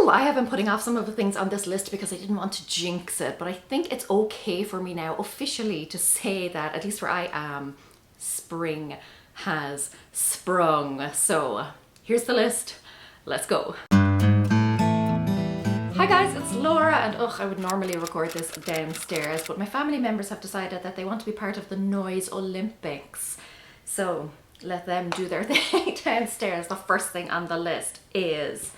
Whew, I have been putting off some of the things on this list because I didn't want to jinx it, but I think it's okay for me now officially to say that, at least where I am, spring has sprung. So here's the list. Let's go. Hi guys, it's Laura, and I would normally record this downstairs, but my family members have decided that they want to be part of the Noise Olympics. So let them do their thing downstairs. The first thing on the list is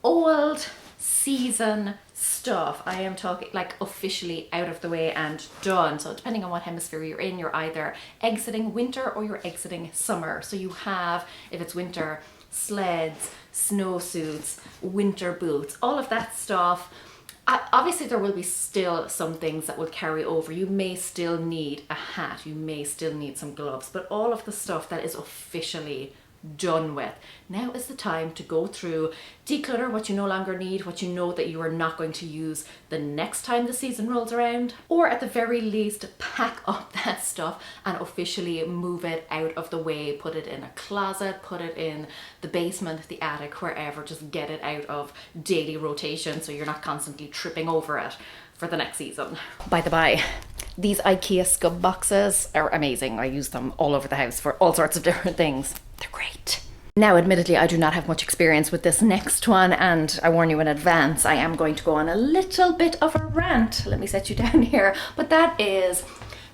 old season stuff. I am talking like officially out of the way and done. So depending on what hemisphere you're in, you're either exiting winter or you're exiting summer. So you have, if it's winter, sleds, snowsuits, winter boots, all of that stuff. Obviously there will be still some things that will carry over. You may still need a hat, you may still need some gloves, but all of the stuff that is officially done with. Now is the time to go through, declutter what you no longer need, what you know that you are not going to use the next time the season rolls around, or at the very least pack up that stuff and officially move it out of the way, put it in a closet, put it in the basement, the attic, wherever. Just get it out of daily rotation so you're not constantly tripping over it for the next season. By the by, these IKEA scub boxes are amazing. I use them all over the house for all sorts of different things. They're great. Now, admittedly, I do not have much experience with this next one, and I warn you in advance, I am going to go on a little bit of a rant. Let me set you down here. But that is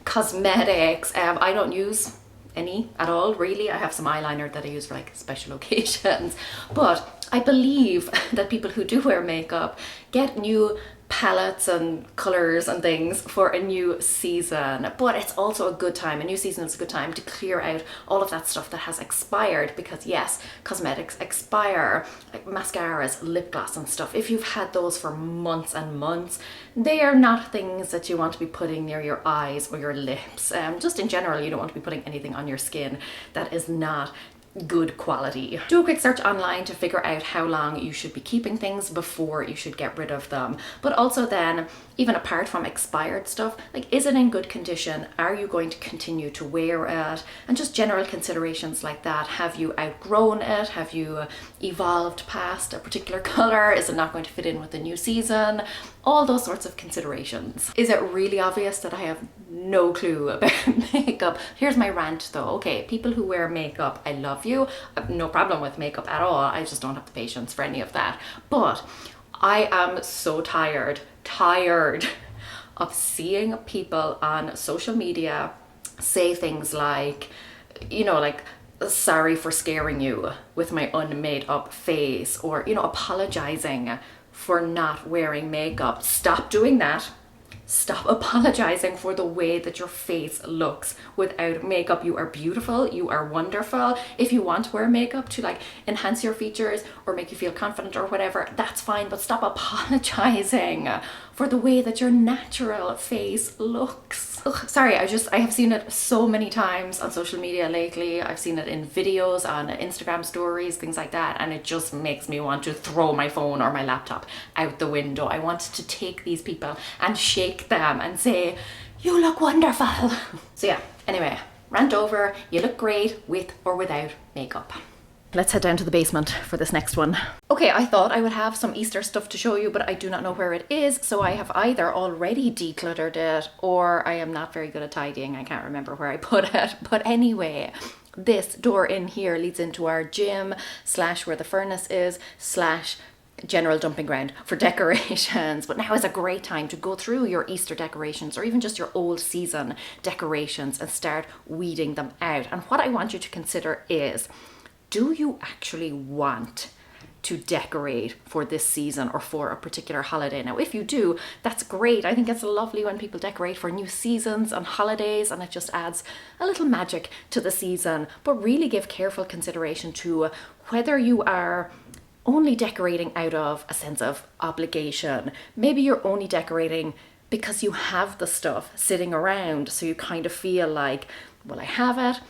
cosmetics. I don't use any at all, really. I have some eyeliner that I use for like special occasions. But I believe that people who do wear makeup get new palettes and colors and things for a new season, but it's also a good time, a new season is a good time to clear out all of that stuff that has expired, because yes, cosmetics expire, like mascaras, lip gloss and stuff. If you've had those for months and months, they are not things that you want to be putting near your eyes or your lips. Just in general, you don't want to be putting anything on your skin that is not good quality. Do a quick search online to figure out how long you should be keeping things before you should get rid of them. But also then, even apart from expired stuff, like, is it in good condition? Are you going to continue to wear it? And just general considerations like that. Have you outgrown it? Have you evolved past a particular color? Is it not going to fit in with the new season? All those sorts of considerations. Is it really obvious that I have no clue about makeup? Here's my rant though. Okay, people who wear makeup, I love you. I have no problem with makeup at all. I just don't have the patience for any of that. But I am so tired of seeing people on social media say things like, you know, like, sorry for scaring you with my unmade up face, or, you know, apologizing for not wearing makeup. Stop doing that. Stop apologizing for the way that your face looks without makeup. You are beautiful, you are wonderful. If you want to wear makeup to like enhance your features or make you feel confident or whatever, that's fine, but stop apologizing for the way that your natural face looks. Ugh, sorry, I have seen it so many times on social media lately. I've seen it in videos, on Instagram stories, things like that, and it just makes me want to throw my phone or my laptop out the window. I want to take these people and shake them and say, you look wonderful. So yeah, anyway, rant over. You look great with or without makeup. Let's head down to the basement for this next one. Okay, I thought I would have some Easter stuff to show you, but I do not know where it is. So I have either already decluttered it, or I am not very good at tidying. I can't remember where I put it. But anyway, this door in here leads into our gym / where the furnace is / general dumping ground for decorations. But now is a great time to go through your Easter decorations, or even just your old season decorations, and start weeding them out. And what I want you to consider is, do you actually want to decorate for this season or for a particular holiday? Now, if you do, that's great. I think it's lovely when people decorate for new seasons and holidays, and it just adds a little magic to the season. But really give careful consideration to whether you are only decorating out of a sense of obligation. Maybe you're only decorating because you have the stuff sitting around, so you kind of feel like, well, I have it,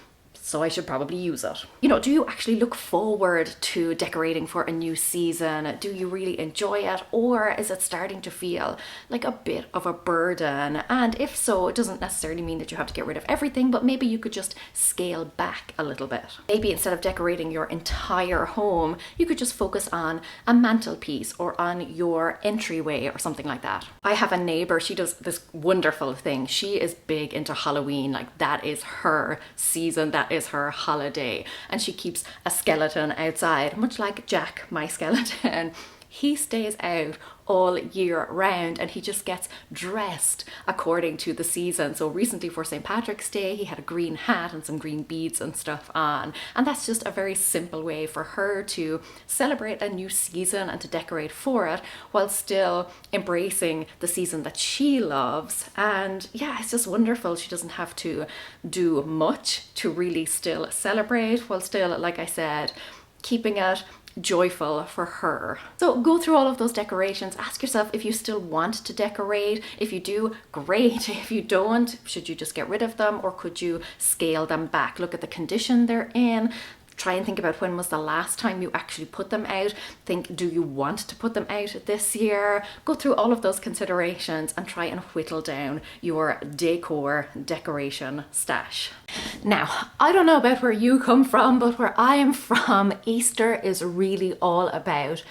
so I should probably use it. You know, do you actually look forward to decorating for a new season? Do you really enjoy it, or is it starting to feel like a bit of a burden? And if so, it doesn't necessarily mean that you have to get rid of everything, but maybe you could just scale back a little bit. Maybe instead of decorating your entire home, you could just focus on a mantelpiece or on your entryway or something like that. I have a neighbor, she does this wonderful thing. She is big into Halloween, like that is her season, that is her holiday. And she keeps a skeleton outside, much like Jack, my skeleton. He stays out all year round and he just gets dressed according to the season. So recently for St. Patrick's Day, he had a green hat and some green beads and stuff on. And that's just a very simple way for her to celebrate a new season and to decorate for it while still embracing the season that she loves. And yeah, it's just wonderful. She doesn't have to do much to really still celebrate while still, like I said, keeping it joyful for her. So go through all of those decorations. Ask yourself if you still want to decorate. If you do, great. If you don't, should you just get rid of them or could you scale them back? Look at the condition they're in. Try and think about when was the last time you actually put them out. Think, do you want to put them out this year? Go through all of those considerations and try and whittle down your decoration stash. Now, I don't know about where you come from, but where I am from, Easter is really all about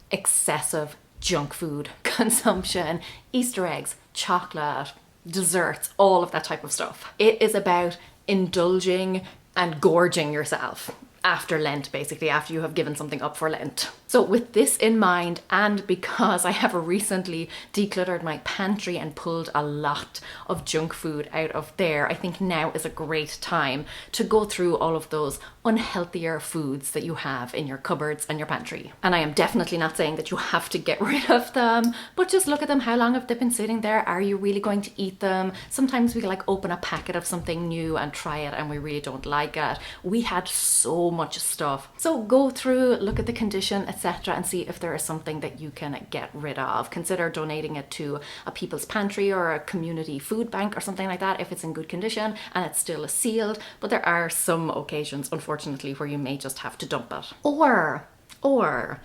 excessive junk food consumption, Easter eggs, chocolate, desserts, all of that type of stuff. It is about indulging and gorging yourself after Lent, basically, after you have given something up for Lent. So with this in mind, and because I have recently decluttered my pantry and pulled a lot of junk food out of there, I think now is a great time to go through all of those unhealthier foods that you have in your cupboards and your pantry. And I am definitely not saying that you have to get rid of them, but just look at them. How long have they been sitting there? Are you really going to eat them? Sometimes we like open a packet of something new and try it and we really don't like it. We had so much stuff. So go through, look at the condition, etc., and see if there is something that you can get rid of. Consider donating it to a people's pantry or a community food bank or something like that if it's in good condition and it's still sealed. But there are some occasions, unfortunately, where you may just have to dump it. Or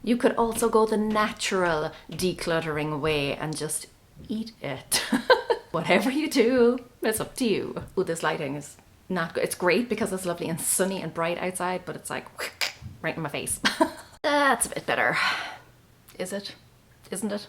you could also go the natural decluttering way and just eat it. Whatever you do, it's up to you. Oh, this lighting is not good. It's great because it's lovely and sunny and bright outside, but it's like right in my face. That's a bit better. Is it? Isn't it?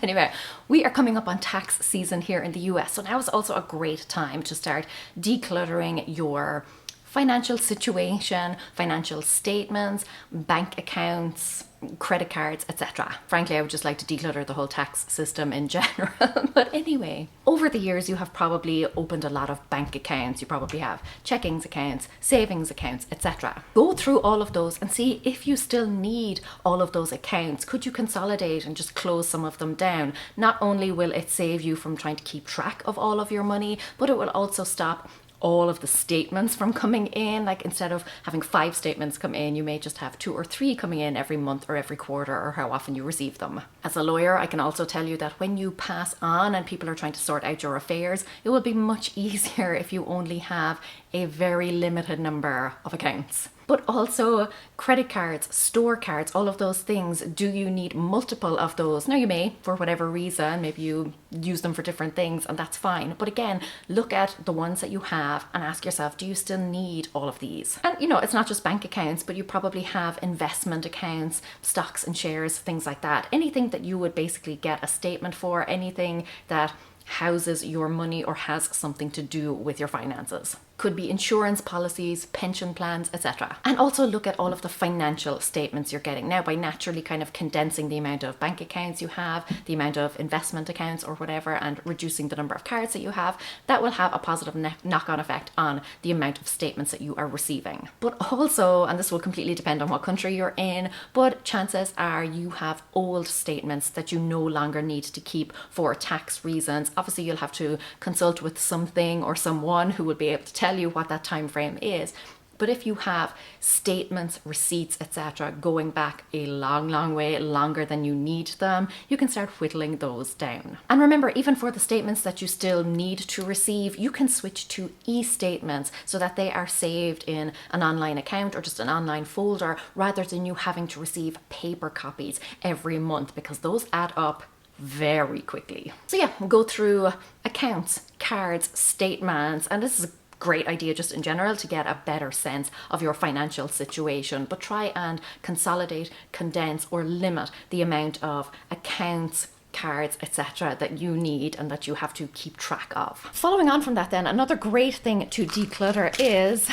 Anyway, we are coming up on tax season here in the US, so now is also a great time to start decluttering your financial situation, financial statements, bank accounts, credit cards, etc. Frankly, I would just like to declutter the whole tax system in general. But anyway, over the years, you have probably opened a lot of bank accounts. You probably have checkings accounts, savings accounts, etc. Go through all of those and see if you still need all of those accounts. Could you consolidate and just close some of them down? Not only will it save you from trying to keep track of all of your money, but it will also stop all of the statements from coming in. Like instead of having 5 statements come in, you may just have 2 or 3 coming in every month or every quarter or how often you receive them. As a lawyer, I can also tell you that when you pass on and people are trying to sort out your affairs, it will be much easier if you only have a very limited number of accounts. But also credit cards, store cards, all of those things. Do you need multiple of those? Now you may, for whatever reason, maybe you use them for different things and that's fine. But again, look at the ones that you have and ask yourself, do you still need all of these? And you know, it's not just bank accounts, but you probably have investment accounts, stocks and shares, things like that. Anything that you would basically get a statement for, anything that houses your money or has something to do with your finances. Could be insurance policies, pension plans, etc. And also look at all of the financial statements you're getting. Now, by naturally kind of condensing the amount of bank accounts you have, the amount of investment accounts or whatever, and reducing the number of cards that you have, that will have a positive knock-on effect on the amount of statements that you are receiving. But also, and this will completely depend on what country you're in, but chances are you have old statements that you no longer need to keep for tax reasons. Obviously, you'll have to consult with something or someone who will be able to tell you what that time frame is. But if you have statements, receipts, etc., going back a long way, longer than you need them, you can start whittling those down. And remember, even for the statements that you still need to receive, you can switch to e-statements so that they are saved in an online account or just an online folder, rather than you having to receive paper copies every month, because those add up very quickly. So yeah, go through accounts, cards, statements, and this is a great idea just in general to get a better sense of your financial situation, but try and consolidate, condense, or limit the amount of accounts, cards, etc. that you need and that you have to keep track of. Following on from that then, another great thing to declutter is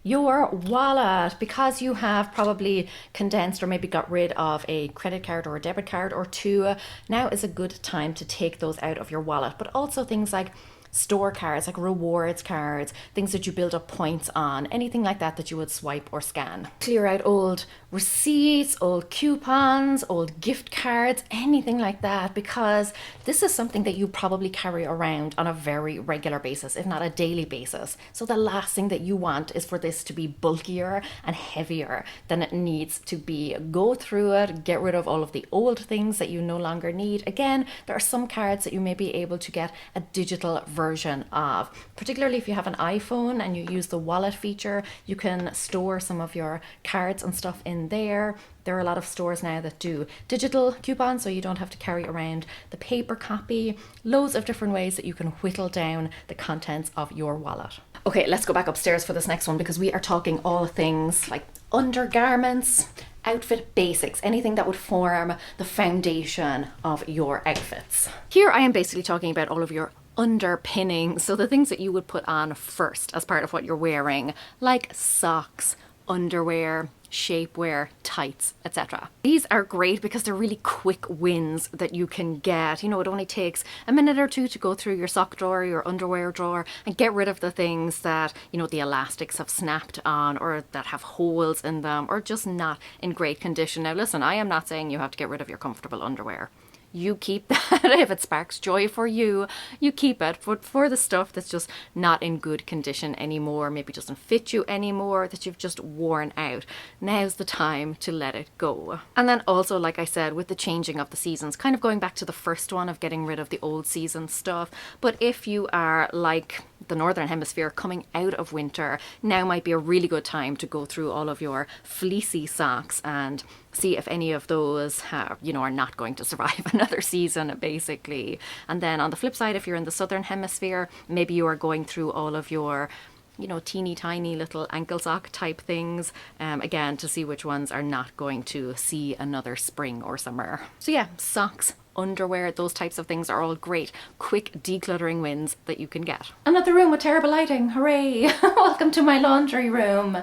your wallet, because you have probably condensed or maybe got rid of a credit card or a debit card or two. Now is a good time to take those out of your wallet, but also things like store cards, like rewards cards, things that you build up points on, anything like that that you would swipe or scan. Clear out old receipts, old coupons, old gift cards, anything like that, because this is something that you probably carry around on a very regular basis, if not a daily basis. So the last thing that you want is for this to be bulkier and heavier than it needs to be. Go through it, get rid of all of the old things that you no longer need. Again, there are some cards that you may be able to get a digital version of, particularly if you have an iPhone and you use the wallet feature. You can store some of your cards and stuff in there. There are a lot of stores now that do digital coupons, so you don't have to carry around the paper copy. Loads of different ways that you can whittle down the contents of your wallet. Okay, let's go back upstairs for this next one, because we are talking all things like undergarments, outfit basics, anything that would form the foundation of your outfits. Here I am basically talking about all of your underpinnings, so the things that you would put on first as part of what you're wearing, like socks, underwear, shapewear, tights, etc. These are great because they're really quick wins that you can get. You know, it only takes a minute or two to go through your sock drawer, your underwear drawer, and get rid of the things that, you know, the elastics have snapped on, or that have holes in them, or just not in great condition. Now listen, I am not saying you have to get rid of your comfortable underwear. You keep that. If it sparks joy for you, you keep it. But for the stuff that's just not in good condition anymore, maybe doesn't fit you anymore, that you've just worn out, now's the time to let it go. And then also, like I said, with the changing of the seasons, kind of going back to the first one of getting rid of the old season stuff. But if you are like the Northern Hemisphere coming out of winter, now might be a really good time to go through all of your fleecy socks and see if any of those have, you know, are not going to survive another season, basically. And then on the flip side, if you're in the Southern Hemisphere, maybe you are going through all of your, you know, teeny tiny little ankle sock type things, again, to see which ones are not going to see another spring or summer. So yeah, socks, underwear, those types of things are all great quick decluttering wins that you can get. Another room with terrible lighting, hooray! Welcome to my laundry room.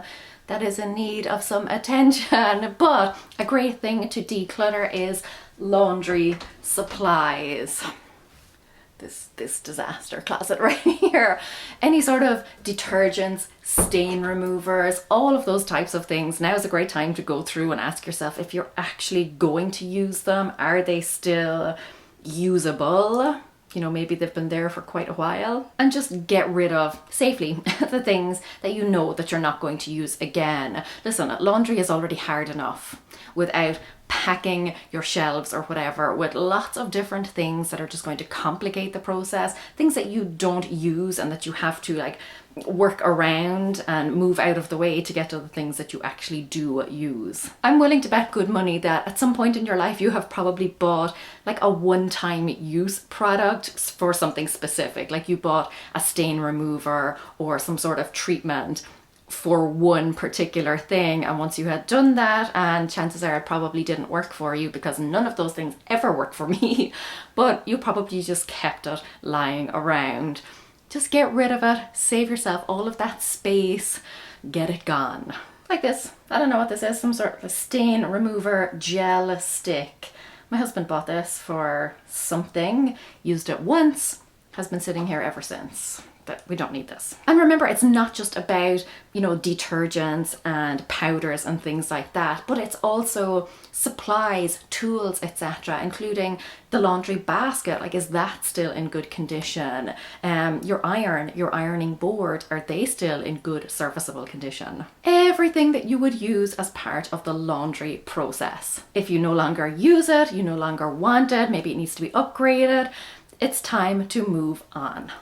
That is in need of some attention, but a great thing to declutter is laundry supplies. This disaster closet right here. Any sort of detergents, stain removers, all of those types of things. Now is a great time to go through and ask yourself if you're actually going to use them. Are they still usable? You know, maybe they've been there for quite a while. And just get rid of safely the things that you know that you're not going to use again. Listen, laundry is already hard enough without packing your shelves or whatever with lots of different things that are just going to complicate the process, things that you don't use and that you have to like work around and move out of the way to get to the things that you actually do use. I'm willing to bet good money that at some point in your life you have probably bought like a one-time use product for something specific, like you bought a stain remover or some sort of treatment for one particular thing, and once you had done that, and chances are it probably didn't work for you because none of those things ever work for me, but you probably just kept it lying around. Just get rid of it, save yourself all of that space, get it gone. Like this, I don't know what this is, some sort of a stain remover gel stick. My husband bought this for something, used it once, has been sitting here ever since. that we don't need this. And remember, it's not just about, you know, detergents and powders and things like that, but it's also supplies, tools, etc., including the laundry basket. Like, is that still in good condition? Your ironing board, are they still in good serviceable condition? Everything that you would use as part of the laundry process. If you no longer use it, you no longer want it, maybe it needs to be upgraded, it's time to move on.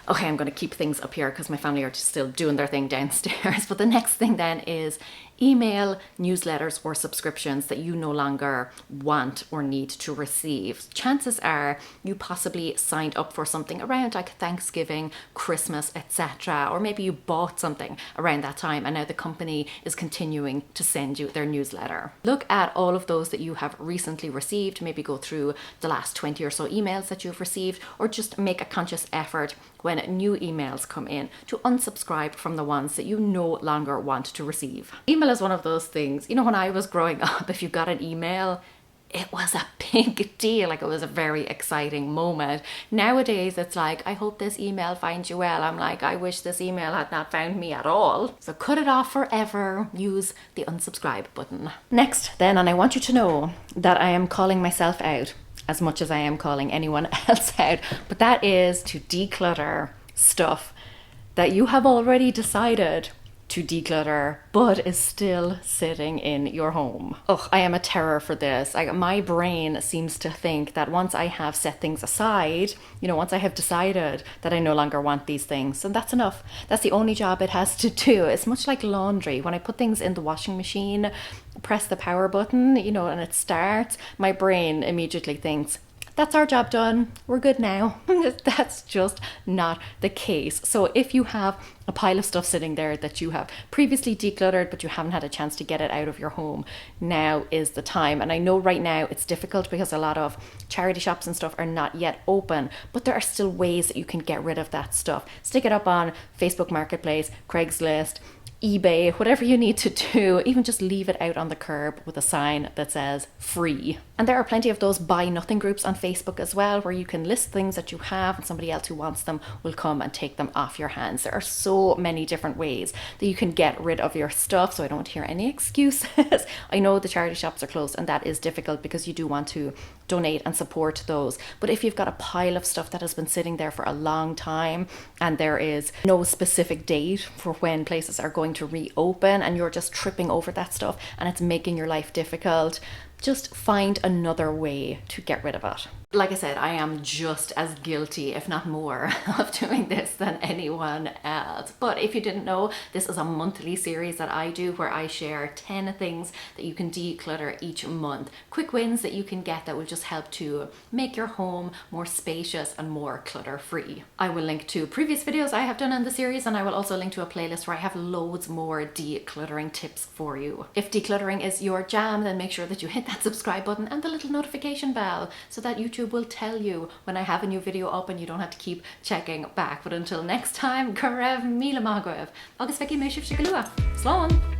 Okay, I'm going to keep things up here because my family are still doing their thing downstairs. But the next thing then is email, newsletters, or subscriptions that you no longer want or need to receive. Chances are you possibly signed up for something around like Thanksgiving, Christmas, etc. Or maybe you bought something around that time and now the company is continuing to send you their newsletter. Look at all of those that you have recently received, maybe go through the last 20 or so emails that you've received, or just make a conscious effort when new emails come in to unsubscribe from the ones that you no longer want to receive. Email is one of those things, you know, when I was growing up, if you got an email, it was a big deal. Like, it was a very exciting moment. Nowadays, it's like, I hope this email finds you well. I'm like, I wish this email had not found me at all. So cut it off forever. Use the unsubscribe button. Next, then, and I want you to know that I am calling myself out as much as I am calling anyone else out, but that is to declutter stuff that you have already decided to declutter, but is still sitting in your home. I am a terror for this. My brain seems to think that once I have set things aside, you know, once I have decided that I no longer want these things, and that's enough. That's the only job it has to do. It's much like laundry. When I put things in the washing machine, press the power button, you know, and it starts, my brain immediately thinks, that's our job done, we're good now. That's just not the case. So if you have a pile of stuff sitting there that you have previously decluttered, but you haven't had a chance to get it out of your home, now is the time. And I know right now it's difficult because a lot of charity shops and stuff are not yet open, but there are still ways that you can get rid of that stuff. Stick it up on Facebook Marketplace, Craigslist, eBay, whatever you need to do. Even just leave it out on the curb with a sign that says free. And there are plenty of those buy nothing groups on Facebook as well, where you can list things that you have and somebody else who wants them will come and take them off your hands. There are so many different ways that you can get rid of your stuff, so I don't hear any excuses. I know the charity shops are closed and that is difficult because you do want to donate and support those. But if you've got a pile of stuff that has been sitting there for a long time and there is no specific date for when places are going to reopen and you're just tripping over that stuff and it's making your life difficult, just find another way to get rid of it. Like I said, I am just as guilty, if not more, of doing this than anyone else. But if you didn't know, this is a monthly series that I do where I share 10 things that you can declutter each month. Quick wins that you can get that will just help to make your home more spacious and more clutter-free. I will link to previous videos I have done in the series, and I will also link to a playlist where I have loads more decluttering tips for you. If decluttering is your jam, then make sure that you hit that subscribe button and the little notification bell so that YouTube will tell you when I have a new video up and you don't have to keep checking back. But until next time, go raibh míle maith agaibh. Agus feici mé sibh se go luath. Slán!